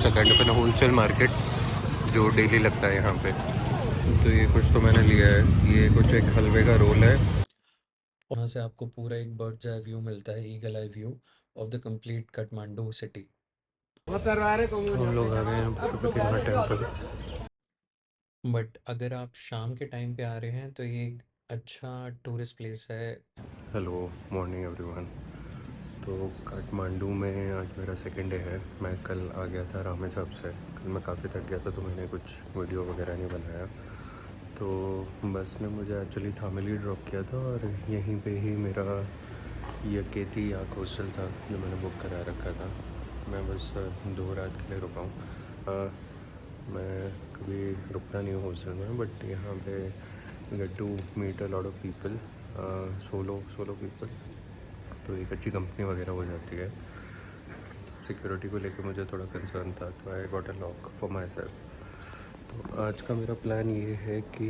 It's a kind of an wholesale market जो daily लगता है यहाँ पे। तो ये कुछ तो मैंने लिया है, ये कुछ एक हलवे का रोल है। वहाँ से आपको पूरा एक बर्ड्स आई व्यू मिलता है, eagle eye view of the complete Kathmandu city. हम लोग आ गए हैं पशुपतिनाथ टेम्पल। बट अगर आप शाम के टाइम पे आ रहे हैं तो ये एक अच्छा टूरिस्ट प्लेस है। Hello morning everyone. तो काठमांडू में आज मेरा सेकेंड डे है। मैं कल आ गया था रामेछाप से। कल मैं काफ़ी थक गया था तो मैंने कुछ वीडियो वगैरह नहीं बनाया। तो बस ने मुझे एक्चुअली थामिली ड्रॉप किया था और यहीं पे ही मेरा ये केती याक हॉस्टल था जो मैंने बुक करा रखा था। मैं बस 2 रात के लिए रुका हूँ। मैं कभी रुकता नहीं हूँ हॉस्टल में, बट यहाँ पे get to meet a lot of people, solo people. तो एक अच्छी कंपनी वगैरह हो जाती है। सिक्योरिटी को लेकर मुझे थोड़ा कंसर्न था, तो I got a lock for my self. तो आज का मेरा प्लान ये है कि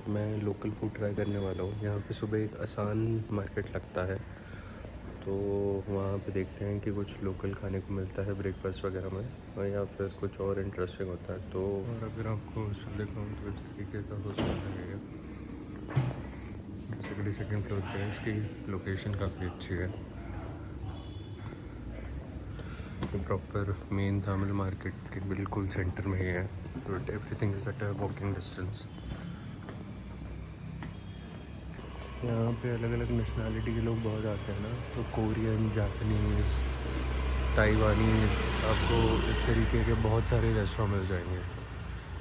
मैं लोकल फूड ट्राई करने वाला हूँ। यहाँ पे सुबह एक आसान मार्केट लगता है, तो वहाँ पे देखते हैं कि कुछ लोकल खाने को मिलता है ब्रेकफास्ट वगैरह में, या फिर कुछ और इंटरेस्टिंग होता है। तो और अगर आपको हॉस्टल दिखाऊँ तो इस तरीके का हॉस्टल लगेगा। बेसिकली सेकेंड फ्लोर पे है, इसकी लोकेशन काफ़ी अच्छी है। तो प्रॉपर मेन तमिल मार्केट के बिल्कुल सेंटर में ही है, तो everything is at a walking distance. यहाँ पे अलग अलग नेशनैलिटी के लोग बहुत आते हैं ना, तो कोरियन, जापानीज़, ताइवानीज़, आपको इस तरीके के बहुत सारे रेस्टोरेंट मिल जाएंगे।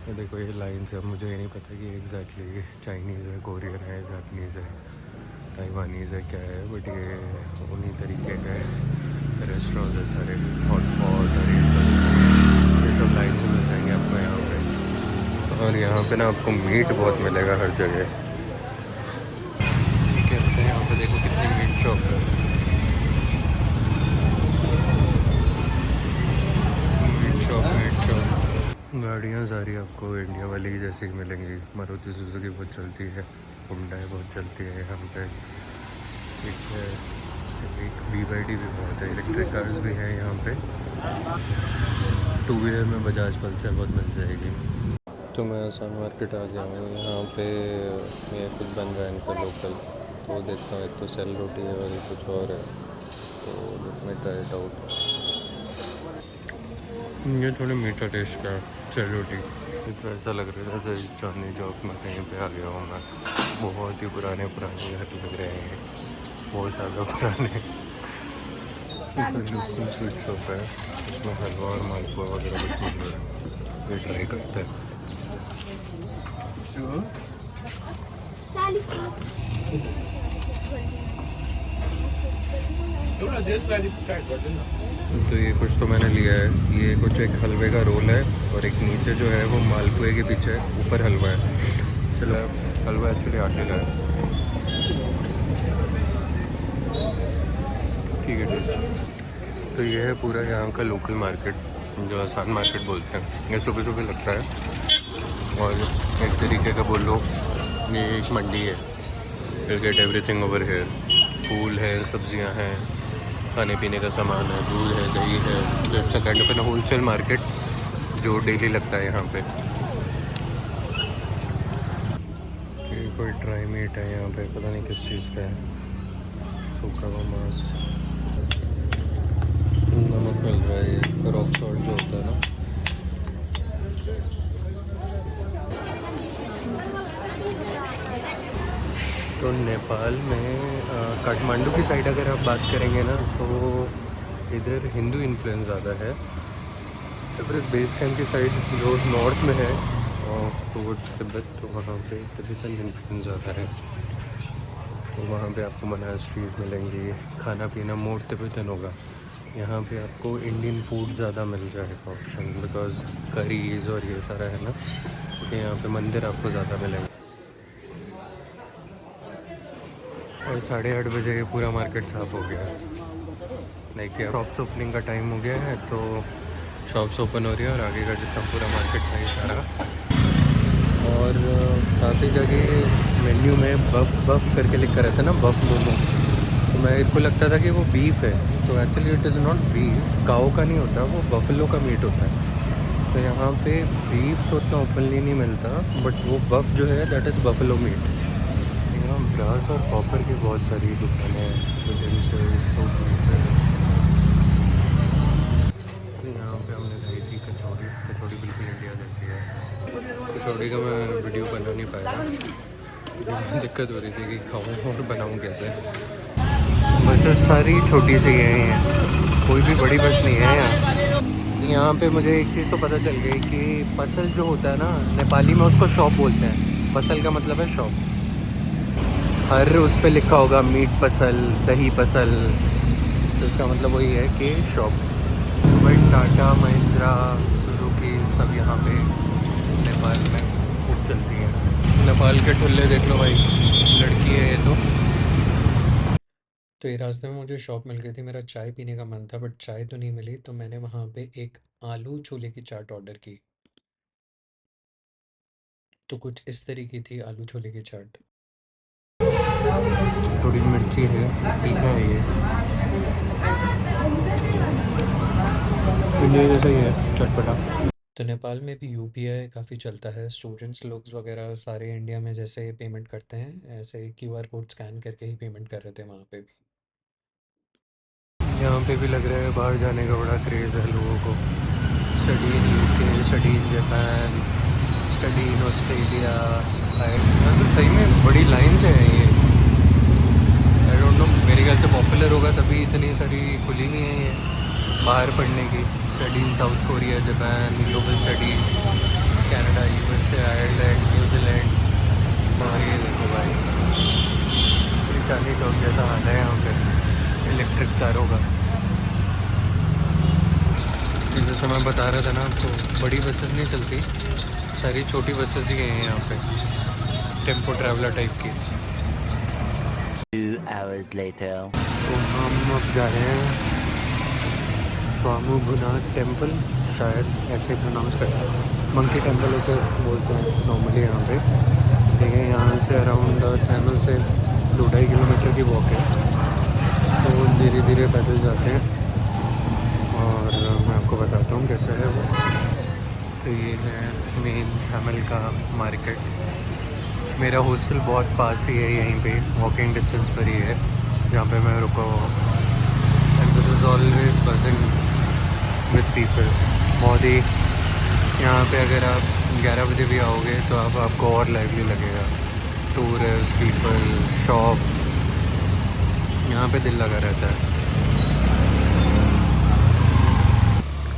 ये देखो ये लाइन से, अब मुझे ये नहीं पता कि एग्जैक्टली चाइनीज़ है, कोरियन है, जापानीज़ है, ताइवानीज़ है, क्या है, बट ये उन्हीं तरीके के रेस्टोरेंट है सारे। हॉट पॉट और ये सब लाइन से मिल जाएंगे आपको यहाँ पे। और यहाँ पे ना आपको मीट बहुत मिलेगा हर जगह। कहते हैं यहाँ पे देखो कितनी मीट शॉप है। मीट शॉप गाड़ियाँ सारी आपको इंडिया वाली की जैसी ही मिलेंगी। मारुति सुजुकी बहुत चलती है, हुंडई बहुत चलती है यहाँ पे। एक BYD भी बहुत है, इलेक्ट्रिक कार्स भी हैं यहाँ पे। 2 व्हीलर में बजाज पल्सर बहुत मिल जाएगी। तो मैं आसान मार्केट आ गया हूँ। यहाँ पे ये कुछ बन रहा है इनका लोकल, तो देखता हूँ। एक तो सेल रोटी है और कुछ और है, तो मैं ट्राई इट आउट। ये थोड़ी मीठा टेस्ट का सेल रोटी। तो ऐसा लग रहा है जैसे चांदनी चौक में कहीं पे आ गया हूँ मैं। बहुत ही पुराने घर लग रहे हैं, बहुत ज़्यादा पुराने। लोकल स्वीट शॉप है, इसमें हलवा और मालपुआ वगैरह कुछ मिल रहा है। ये ट्राई करते हैं। तो ये कुछ तो मैंने लिया है, ये कुछ एक हलवे का रोल है और एक नीचे जो है वो मालपुए के पीछे है, ऊपर हलवा है। चलो, हलवा एक्चुअली आटे का है, ठीक है टेस्ट। तो ये है पूरा यहाँ का लोकल मार्केट, जो आसान मार्केट बोलते हैं। ये सुबह सुबह लगता है और एक तरीके का बोल लो ये एक मंडी है। You get everything over here. फूल है, सब्जियां हैं, खाने पीने का सामान है, दूध है, दही है। It's a kind of an wholesale market जो डेली लगता है यहाँ पे। ये कोई ड्राई मीट है यहाँ पे, पता नहीं किस चीज़ का है। सूखा हुआ मांस, नमक मिल रहा है, ये रॉक सॉल्ट जो होता है ना। तो नेपाल में काठमांडू की साइड अगर आप बात करेंगे ना, तो इधर हिंदू इन्फ्लुएंस ज़्यादा है। तो फिर इस बेस कैंप की साइड जो नॉर्थ में है और टूवर्ड्स तिब्बत, तो वहाँ पे तिब्बतन इन्फ्लुएंस ज़्यादा है। तो वहाँ पे आपको मोनास्ट्रीज़ मिलेंगी, खाना पीना मोर तिब्बतन होगा। यहाँ पे आपको इंडियन फूड ज़्यादा मिल जाएगा ऑप्शन, बिकॉज करीज़ और ये सारा है ना। तो यहाँ पे मंदिर आपको ज़्यादा मिलेंगे। और 8:30 बजे ये पूरा मार्केट साफ़ हो गया है। लाइक शॉप्स ओपनिंग का टाइम हो गया है, तो शॉप्स ओपन हो रही है और आगे का जितना पूरा मार्केट था ये सारा। और काफ़ी जगह मेन्यू में बफ करके लिखा रहता है ना, बफ मोमो। तो मेरे को लगता था कि वो बीफ है, तो actually it is not beef. Cow का नहीं होता, वो बफलो का मीट होता है। तो यहाँ पे बीफ तो उतना ओपनली नहीं मिलता, बट वो बफ जो है दैट इज़ बफेलो मीट। यहाँ ब्रास और कॉपर की बहुत सारी दुकानें हैं, यूटेंसिल्स, फूड पीसेस। यहाँ पे हमने खाई थी कचौड़ी। कचौड़ी बिल्कुल इंडिया जैसी है। कचौड़ी का मैं वीडियो बना नहीं पाया, क्योंकि दिक्कत हो रही थी कि खाऊं और बनाऊं कैसे। बसेस सारी छोटी सी हैं, कोई भी बड़ी बस नहीं है यहाँ। यहाँ पे मुझे एक चीज़ तो पता चल गई कि पसल जो होता है ना, नेपाली में उसको शॉप बोलते हैं। पसल का मतलब है शॉप। हर उस पे लिखा होगा मीट पसल, दही पसल, तो इसका मतलब वही है कि शॉप। भाई टाटा, महिंद्रा, सुजुकी सब यहाँ पे नेपाल में खूब चलती है। नेपाल के ठुल्ले देख लो भाई, लड़की है ये तो ये रास्ते में मुझे शॉप मिल गई थी। मेरा चाय पीने का मन था, बट चाय तो नहीं मिली, तो मैंने वहाँ पे एक आलू छोले की चाट ऑर्डर की। तो कुछ इस तरीके थी आलू छोले की चाट। थोड़ी मिर्ची है, तीखा है ये, इंडिया जैसा ही है, चटपटा। तो नेपाल में भी यूपीआई काफ़ी चलता है। स्टूडेंट्स लोग वगैरह सारे इंडिया में जैसे पेमेंट करते हैं, ऐसे क्यूआर कोड स्कैन करके ही पेमेंट कर रहे थे वहाँ पे भी। यहाँ पे भी लग रहा है बाहर जाने का बड़ा क्रेज़ है लोगों को। Study in UK, study in Japan, study in Australia. यहाँ तो सही में बड़ी लाइन्स हैं ये। आई डोंट नो, मेरे ख्याल से पॉपुलर होगा तभी इतनी सारी खुली हुई हैं ये बाहर पढ़ने की। Study in south Korea, Japan, global studies, Canada, USA, Ireland, New Zealand. और ये देखो भाई, चांदी चौक जैसा हाल है यहाँ पे इलेक्ट्रिक कारों का। जैसे मैं बता रहा था ना आपको, बड़ी बसेस नहीं चलती, सारी छोटी बसेस ही हैं यहाँ पे, टेम्पो ट्रैवलर टाइप की। 2 hours later. तो हम अब जा रहे हैं स्वामुभुनाथ टेम्पल, शायद ऐसे प्रोनाउंस करते हैं। मंकी टेम्पल उसे बोलते हैं नॉर्मली यहाँ पे। देखिए यहाँ से अराउंड थैमल से 2-2.5 किलोमीटर की वॉक है, तो धीरे धीरे पैदल जाते हैं और मैं आपको बताता हूँ कैसा है वो। तो ये है मेन थैमल का मार्केट। मेरा हॉस्टल बहुत पास ही है, यहीं पे वॉकिंग डिस्टेंस पर ही है जहाँ पे मैं रुका हुआ हूँ। And this is always buzzing with people. बहुत ही यहाँ पे अगर आप 11 बजे भी आओगे तो आपको और लाइवली लगेगा। टूरिस्ट, पीपल, शॉप्स, यहाँ पे दिल लगा रहता है।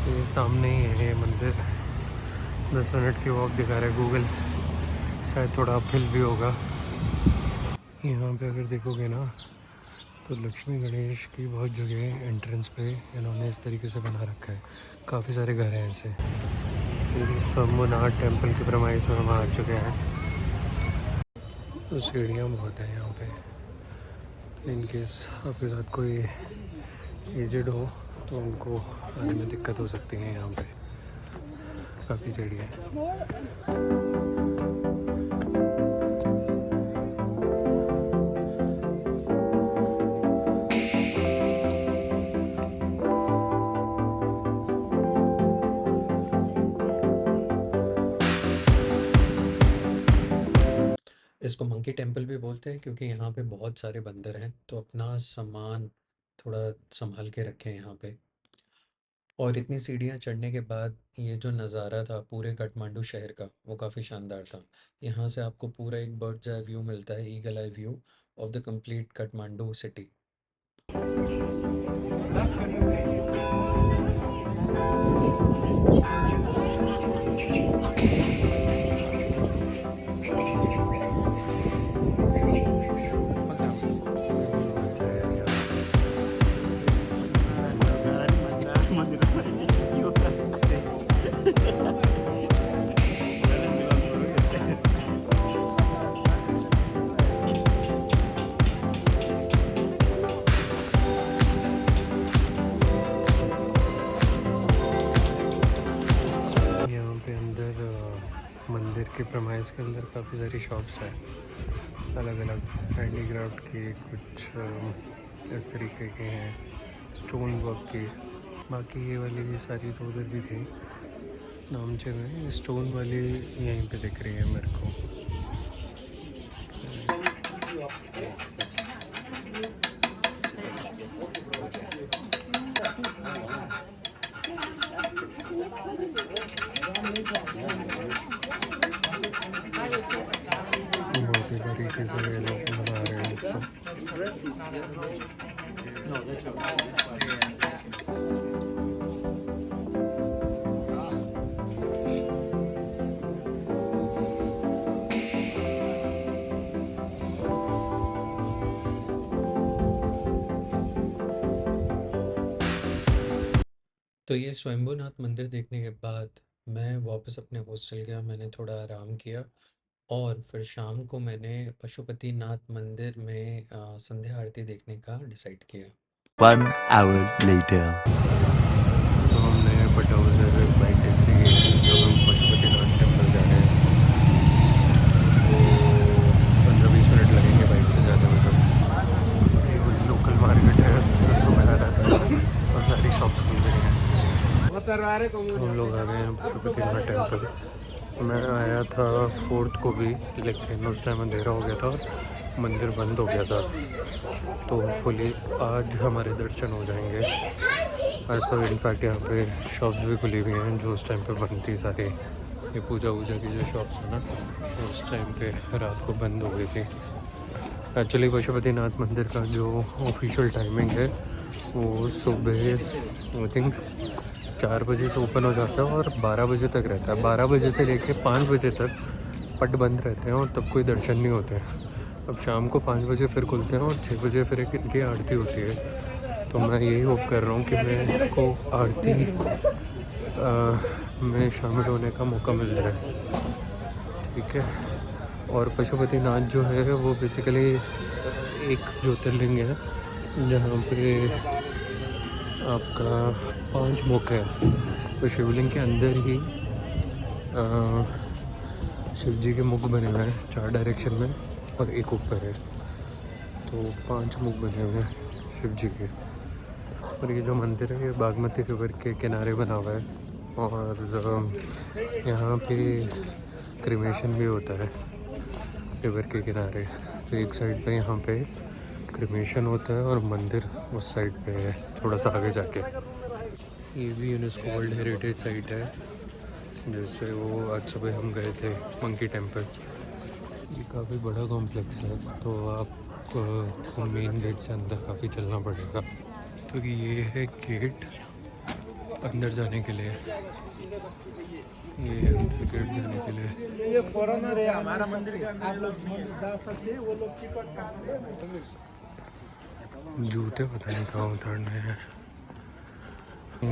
ये सामने ही है ये मंदिर, 10 मिनट की वॉक दिखा रहा है गूगल, शायद थोड़ा अपहिल भी होगा। यहाँ पे अगर देखोगे ना तो लक्ष्मी गणेश की बहुत जगह एंट्रेंस पे इन्होंने इस तरीके से बना रखा है। काफ़ी सारे घर हैं ऐसे। स्वामुनाथ टेम्पल की प्रमाइस में हम आ चुके हैं। तो सीढ़ियाँ बहुत हैं यहाँ पे, इन केस आपके साथ कोई एजेड हो तो उनको आने में दिक्कत हो सकती है। यहाँ पे काफ़ी सीढ़ियाँ हैं। इसको मंकी टेम्पल भी बोलते हैं क्योंकि यहाँ पे बहुत सारे बंदर हैं, तो अपना सामान थोड़ा संभाल के रखें यहाँ पे। और इतनी सीढ़ियाँ चढ़ने के बाद ये जो नज़ारा था पूरे काठमांडू शहर का, वो काफ़ी शानदार था। यहाँ से आपको पूरा एक बर्ड्स आई व्यू मिलता है, eagle eye view of the complete Kathmandu city. यहाँ पे अंदर मंदिर के प्रमाइस के अंदर काफ़ी सारी शॉप्स हैं, अलग अलग हैंडीक्राफ्ट की, कुछ इस तरीके के हैं, स्टोन वर्क की। बाकी ये वाली भी सारी तो उधर भी थी। नामचे में स्टोन वाली यहीं पे दिख रही है मेरे को। बहुत ही तरीके से ये लोग बना रहे हैं इसको। तो ये स्वयंभूनाथ मंदिर देखने के बाद मैं वापस अपने हॉस्टल गया। मैंने थोड़ा आराम किया और फिर शाम को मैंने पशुपतिनाथ मंदिर में संध्या आरती देखने का डिसाइड किया। 1 hour later. तो हमने पटाऊ से बाइक टैक्सी की, तो हम पशुपतिनाथ टेम्पल जा रहे हैं। तो 15-20 मिनट लगेंगे बाइक से जाने में। तो ये वही लोकल मार्केट है, सुबह रहता है और सारी शॉप्स खुल गई हैं। तो हम लोग आ गए हैं पशुपतिनाथ टेम्पल। मैं आया था 4th को भी, लेकिन उस टाइम अंधेरा हो गया था और मंदिर बंद हो गया था। तो होपफुली आज हमारे दर्शन हो जाएंगे। आज तो इनफैक्ट यहाँ पे शॉप्स भी खुली हुई हैं जो उस टाइम पे बंद थी सारी। ये पूजा वूजा की जो शॉप्स है ना, वो उस टाइम पे रात को बंद हो गई थी। एक्चुअली पशुपतिनाथ मंदिर का जो ऑफिशियल टाइमिंग है वो सुबह आई थिंक 4 बजे से ओपन हो जाता है और 12 बजे तक रहता है। 12 बजे से लेके 5 बजे तक पट बंद रहते हैं और तब कोई दर्शन नहीं होते हैं। अब शाम को 5 बजे फिर खुलते हैं और 6 बजे फिर एक इनकी आरती होती है। तो मैं यही होप कर रहा हूँ कि मेरे को आरती में शामिल होने का मौका मिल जाए। ठीक है। और पशुपतिनाथ जो है वो बेसिकली एक ज्योतिर्लिंग है जहाँ पे आपका 5 मुख है। तो शिवलिंग के अंदर ही शिव जी के मुख बने हुए हैं 4 डायरेक्शन में और एक ऊपर है। तो 5 मुख बने हुए हैं शिव जी के। और ये जो मंदिर है ये बागमती रिवर के किनारे बना हुआ है और यहाँ पे क्रिमेशन भी होता है रिवर के किनारे। तो एक साइड पे यहाँ पे क्रिमेशन होता है और मंदिर उस साइड पे है थोड़ा सा आगे जाके। ये भी यूनेस्को वर्ल्ड हेरिटेज साइट है, जैसे वो आज सुबह हम गए थे मंकी टेम्पल। ये काफ़ी बड़ा कॉम्प्लेक्स है, तो आपको मेन गेट से अंदर काफ़ी चलना पड़ेगा। तो ये है गेट अंदर जाने के लिए। ये है अंदर गेट जाने के लिए। ये फॉरेनर है, हमारा मंदिर के अंदर आप लोग जा सकते हैं, वो लोग टिकट काटते हैं। जूते पता नहीं कहाँ उतारने हैं।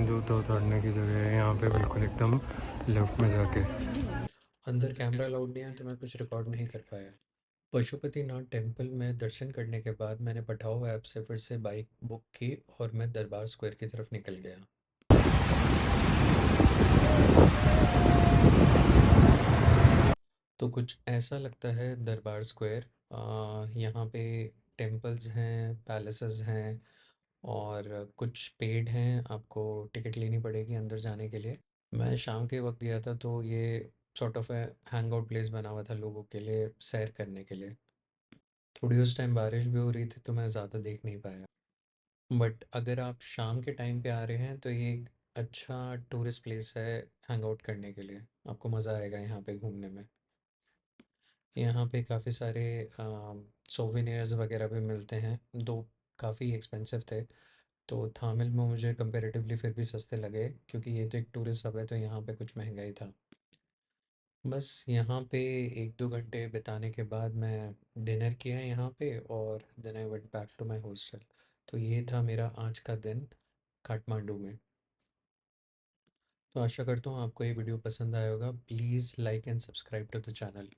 जूता उतारने की जगह है यहाँ पे बिल्कुल एकदम लेफ्ट में जाके। अंदर कैमरा अलाउड नहीं है तो मैं कुछ रिकॉर्ड नहीं कर पाया। पशुपतिनाथ टेम्पल में दर्शन करने के बाद मैंने पठाओ ऐप से फिर से बाइक बुक की और मैं दरबार स्क्वायर की तरफ निकल गया। तो कुछ ऐसा लगता है दरबार स्क्वायर। यहाँ पे टेम्पल्स हैं, पैलेसेस हैं और कुछ पेड़ हैं। आपको टिकट लेनी पड़ेगी अंदर जाने के लिए। मैं शाम के वक्त गया था तो ये सॉर्ट ऑफ है हैंग आउट प्लेस बना हुआ था लोगों के लिए सैर करने के लिए। थोड़ी उस टाइम बारिश भी हो रही थी तो मैं ज़्यादा देख नहीं पाया। बट अगर आप शाम के टाइम पे आ रहे हैं तो ये एक अच्छा टूरिस्ट प्लेस है हैंग आउट करने के लिए। आपको मज़ा आएगा यहाँ पे घूमने में। यहाँ पे काफ़ी सारे सोवेनियर्स वगैरह भी मिलते हैं, दो काफ़ी एक्सपेंसिव थे। तो थामिल में मुझे कंपैरेटिवली फिर भी सस्ते लगे क्योंकि ये तो एक टूरिस्ट हब है तो यहाँ पे कुछ महंगा ही था। बस यहाँ पे 1-2 घंटे बिताने के बाद मैं डिनर किया यहाँ पे और then I went back to my hostel. तो ये था मेरा आज का दिन काठमांडू में। तो आशा करता हूँ आपको ये वीडियो पसंद आया होगा। Please like and subscribe to the channel.